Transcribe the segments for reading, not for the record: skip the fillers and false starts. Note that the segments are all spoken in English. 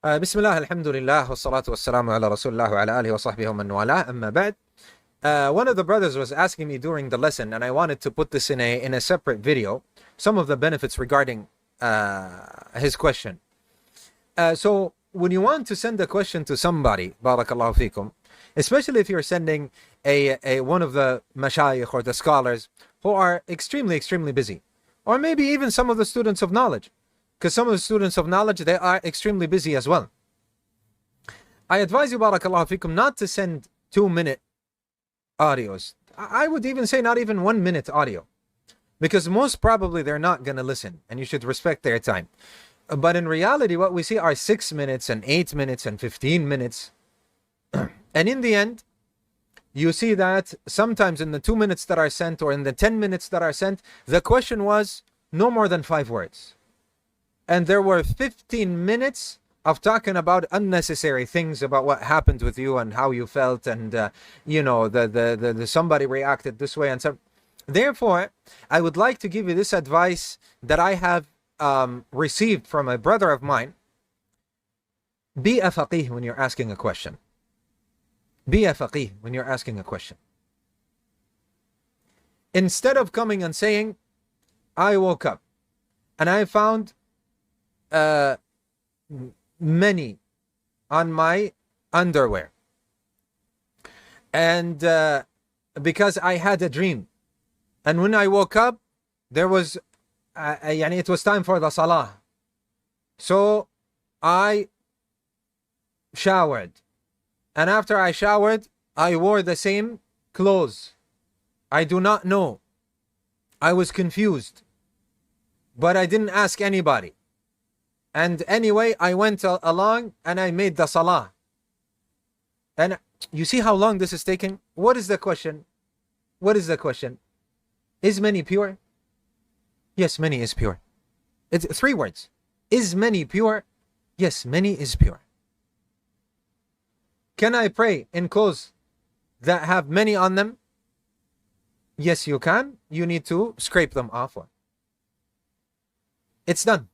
بسم الله الحمد لله والصلاة والسلام على رسول الله وعلى آله وصحبه ومن والاه أما بعد. One of the brothers was asking me during the lesson, and I wanted to put this in a separate video, some of the benefits regarding his question. So when you want to send a question to somebody, barakallahu fikum, especially if you're sending a one of the mashayikh or the scholars who are extremely busy, or maybe even some of the students of knowledge, because some of the students of knowledge, they are extremely busy as well. I advise you, barakallahu fikum, not to send 2-minute audios. I would even say not even 1-minute audio, because most probably they're not going to listen, and you should respect their time. But in reality, what we see are 6 minutes and 8 minutes and 15 minutes. And in the end, you see that sometimes in the 2 minutes that are sent or in the 10 minutes that are sent, the question was no more than 5 words. And there were 15 minutes of talking about unnecessary things about what happened with you and how you felt, and the somebody reacted this way and so. Therefore, I would like to give you this advice that I have received from a brother of mine. Be a faqeeh when you're asking a question. Be a faqeeh when you're asking a question. Instead of coming and saying, I woke up and I found many on my underwear, and because I had a dream, and when I woke up there was it was time for the salah, so I showered, and after I showered I wore the same clothes. I do not know, I was confused, but I didn't ask anybody. And anyway, I went along and I made the salah. And you see how long this is taking? What is the question? What is the question? Is many pure? Yes, many is pure. It's 3 words. Is many pure? Yes, many is pure. Can I pray in clothes that have many on them? Yes, you can. You need to scrape them off. It's done.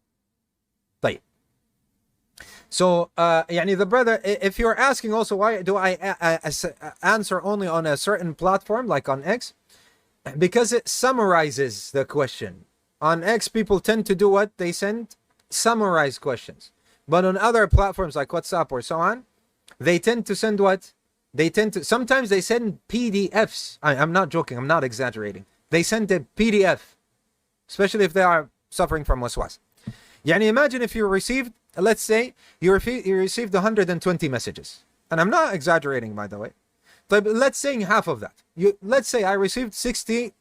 So, the brother, if you're asking also why do I answer only on a certain platform like on X, because it summarizes the question. On X, people tend to do what? They send summarized questions. But on other platforms like WhatsApp or so on, they tend to send what? Sometimes they send PDFs. I'm not joking, I'm not exaggerating. They send a PDF, especially if they are suffering from waswas. Imagine if you received, let's say, you received 120 messages. And I'm not exaggerating, by the way. But let's say half of that. Let's say I received 60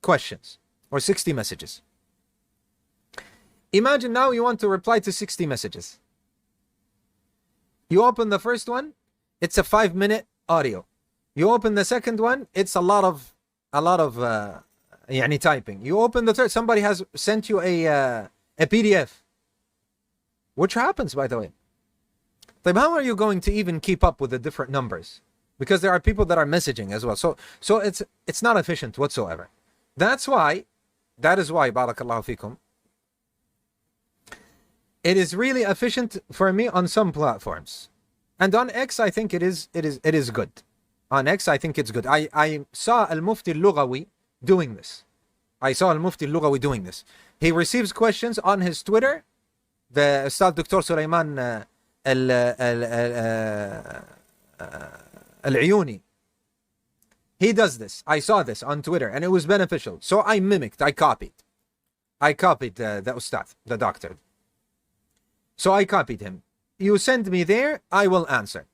questions or 60 messages. Imagine now you want to reply to 60 messages. You open the first one, it's a 5-minute audio. You open the second one, it's a lot of typing. You open the third, somebody has sent you a PDF, which happens, by the way. But how are you going to even keep up with the different numbers? Because there are people that are messaging as well. So it's not efficient whatsoever. That is why, barakallahu fikum, it is really efficient for me on some platforms. And on X, I think it is good. On X, I think it's good. I saw Al-Mufti al-Lughawi doing this. He receives questions on his Twitter. The Ustadh Dr. Sulaiman al-Ayuni. He does this. I saw this on Twitter and it was beneficial. So I mimicked, I copied the Ustadh, the doctor. So I copied him. You send me there, I will answer.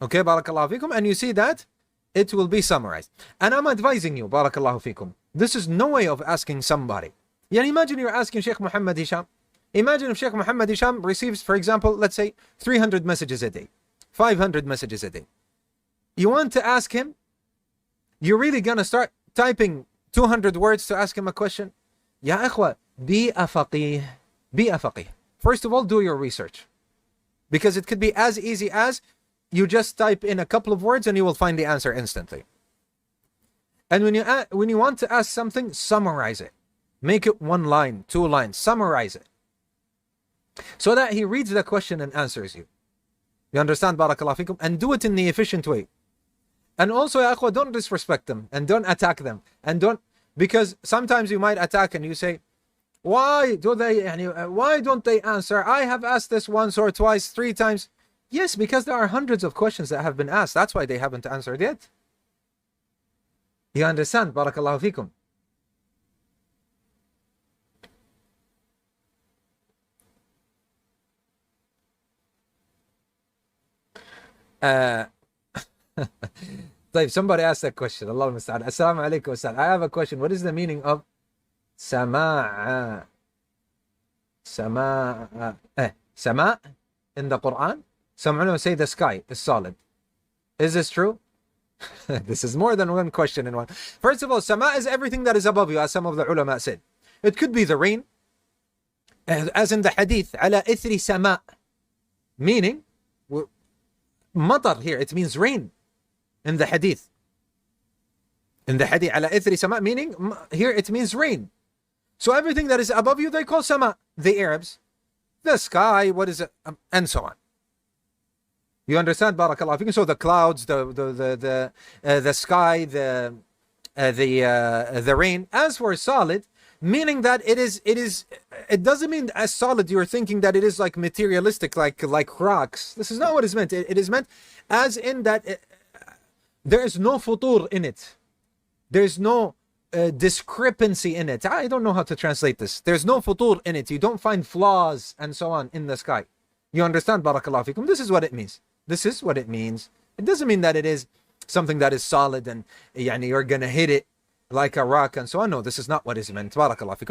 Okay, barakallahu fikum. And you see that it will be summarized. And I'm advising you, barakallahu fikum, this is no way of asking somebody. Imagine you're asking Sheikh Muhammad Hisham. Imagine if Sheikh Muhammad Hisham receives, for example, let's say 300 messages a day, 500 messages a day. You want to ask him, you're really gonna start typing 200 words to ask him a question? Ya ikhwa, be a faqeeh. Be a faqeeh. First of all, do your research. Because it could be as easy as you just type in a couple of words and you will find the answer instantly. And when you want to ask something, summarize it. Make it 1 line, 2 lines, summarize it. so that he reads the question and answers you. You understand, barakallahu fikum? And do it in the efficient way. And also, ya akhwa, don't disrespect them and don't attack them. And don't, because sometimes you might attack and you say, why don't they answer? I have asked this once or twice, 3 times. Yes, because there are hundreds of questions that have been asked. That's why they haven't answered yet. You understand, barakallahu fikum? Somebody asked that question. Allah musta'an. Assalamu alaikum, Ustadh. I have a question. What is the meaning of Samā'a in the Quran? Some ulama say the sky is solid. Is this true? This is more than one question in one. First of all, Samāʼ is everything that is above you, as some of the ulama said. It could be the rain, as in the hadith, ala ithri Samāʼ, meaning matar here, it means rain in the hadith. In the hadith, ala ithri Samāʼ, meaning here it means rain. So everything that is above you, they call Samāʼ, the Arabs. The sky, what is it, and so on. You understand, barakallahu fikum? So the clouds, the sky, the rain. As for solid, meaning that it doesn't mean as solid you're thinking that it is like materialistic, like rocks. This is not what is meant. It is meant as in that there is no futur in it. There is no discrepancy in it. I don't know how to translate this. There's no futur in it. You don't find flaws and so on in the sky. You understand, barakallahu fikum? This is what it means. This is what it means. It doesn't mean that it is something that is solid and you're gonna hit it like a rock and so on. No, this is not what is meant. Barakallahu fikum.